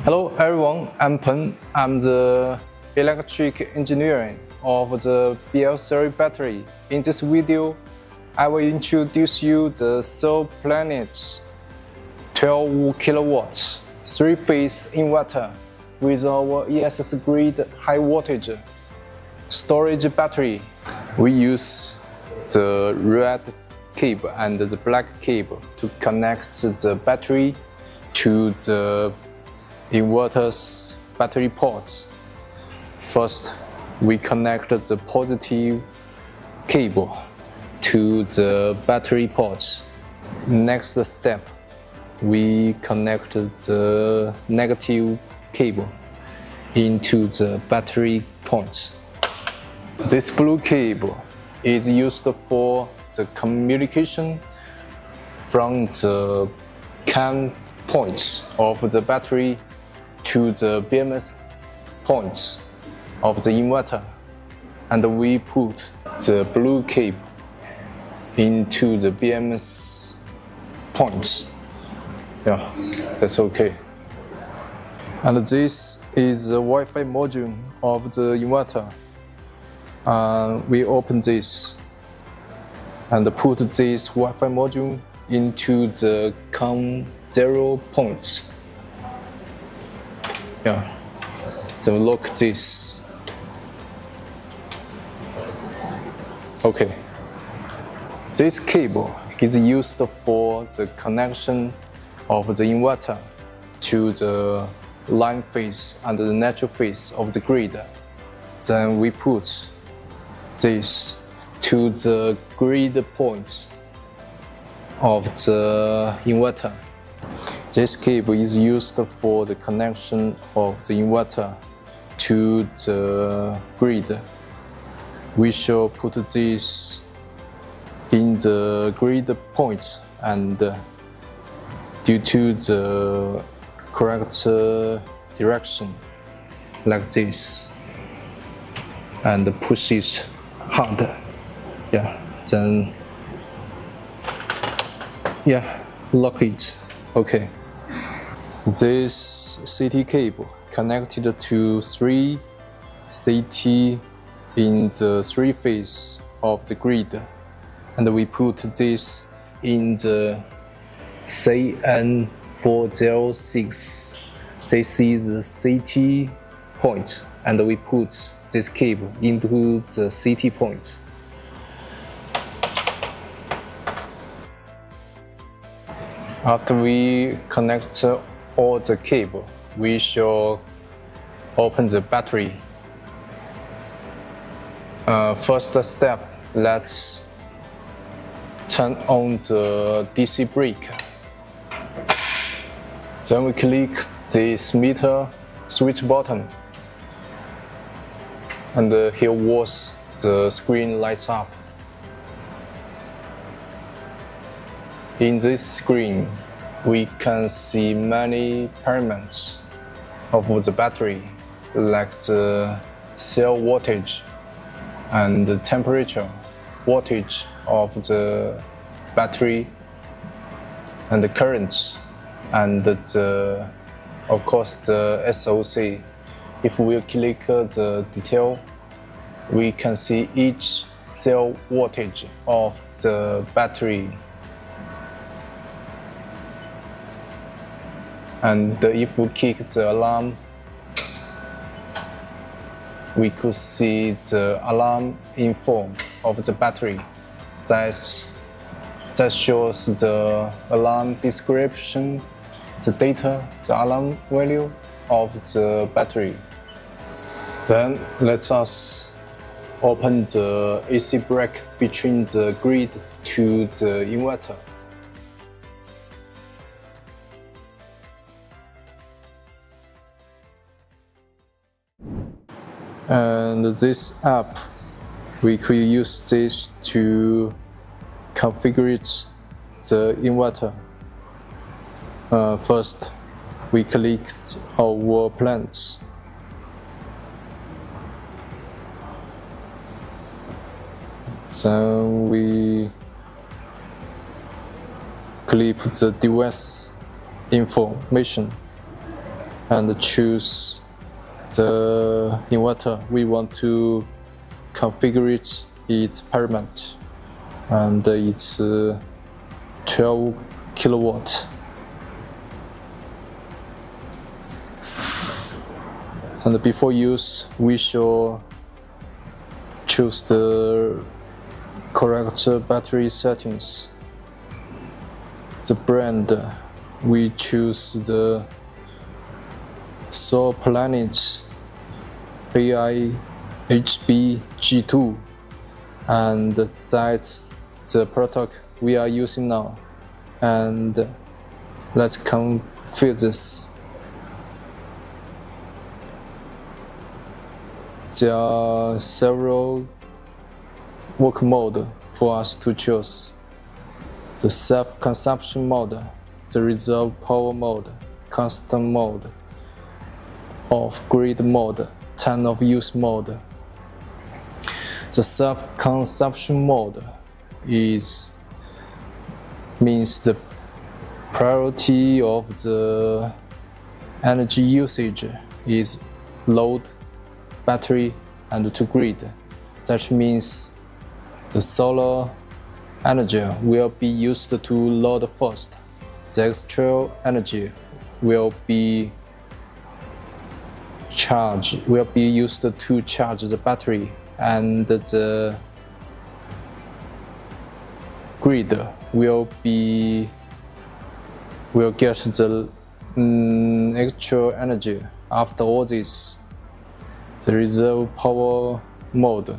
Hello everyone, I'm Peng. I'm the electric engineer of the BSLBATT battery. In this video, I will introduce you the Solplanet 12kW 3-phase inverter with our ESS grid high-voltage storage battery. We use the red cable and the black cable to connect the battery to the inverter's battery port. First, we connect the positive cable to the battery port. Next step, we connect the negative cable into the battery point. This blue cable is used for the communication from the CAN points of the battery to the BMS points of the inverter, and we put the blue cable into the BMS points. Yeah, that's okay. And this is the Wi-Fi module of the inverter. We open this and put this Wi-Fi module into the CAN 0 point. Yeah, so lock this. Okay. This cable is used for the connection of the inverter to the line phase and the natural phase of the grid. Then we put this to the grid points of the inverter. This cable is used for the connection of the inverter to the grid. We shall put this in the grid point, and due to the correct direction, like this, and push it hard. Yeah, then lock it. Okay. This CT cable connected to 3 CT in the 3-phase of the grid, and we put this in the CN406. This is the CT point, and we put this cable into the CT point. After we connect all the cable, we shall open the battery. First step, let's turn on the DC brake. Then we click this meter switch button, and here was the screen lights up. In this screen, we can see many parameters of the battery, like the cell voltage and the temperature, voltage of the battery, and the currents, and of course the SOC. If we click the detail, we can see each cell voltage of the battery. And if we kick the alarm, we could see the alarm info of the battery. That shows the alarm description, the data, the alarm value of the battery. Then let us open the AC brake between the grid to the inverter. And this app, we could use this to configure the inverter. First, we click our plans. Then we click the device information. and choose the inverter we want to configure its parameter, and it's 12 kilowatt. And before use, we should choose the correct battery settings. The brand, we choose the Solplanet HV G2, and that's the product we are using now. And let's configure this. There are several work modes for us to choose: the self-consumption mode, the reserve power mode, custom mode, off-grid mode, time of use mode. The self-consumption mode means the priority of the energy usage is load, battery, and to grid. That means the solar energy will be used to load first. The extra energy will be used to charge the battery, and the grid will get the extra energy. After all this, the reserve power mode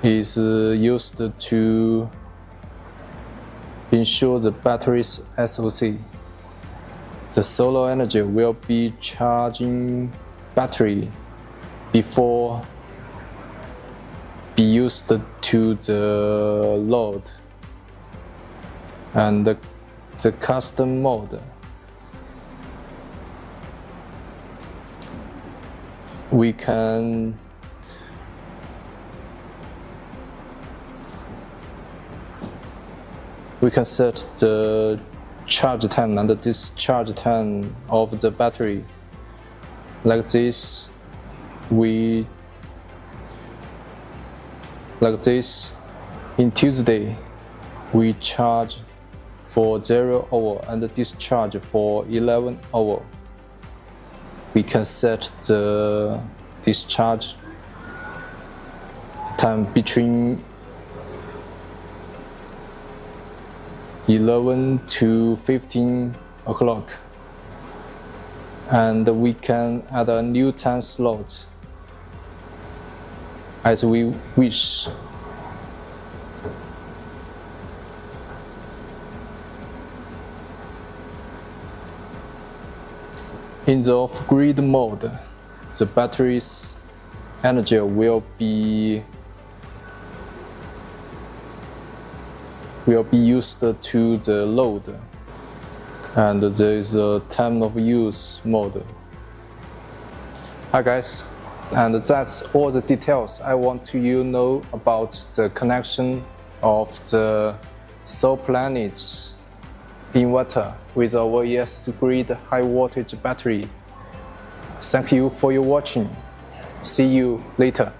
is used to ensure the battery's SOC. The solar energy will be charging battery before be used to the load. And the custom mode, we can set the charge time and the discharge time of the battery. Like this, in Tuesday, we charge for 0 hour and discharge for 11 hour. We can set the discharge time between 11 to 15 o'clock, and we can add a new time slot as we wish. In the off-grid mode, the battery's energy will be used to the load, and there is a time of use mode. Hi guys, and that's all the details I want you to know about the connection of the Solplanet inverter with our ES grid high voltage battery. Thank you for your watching. See you later.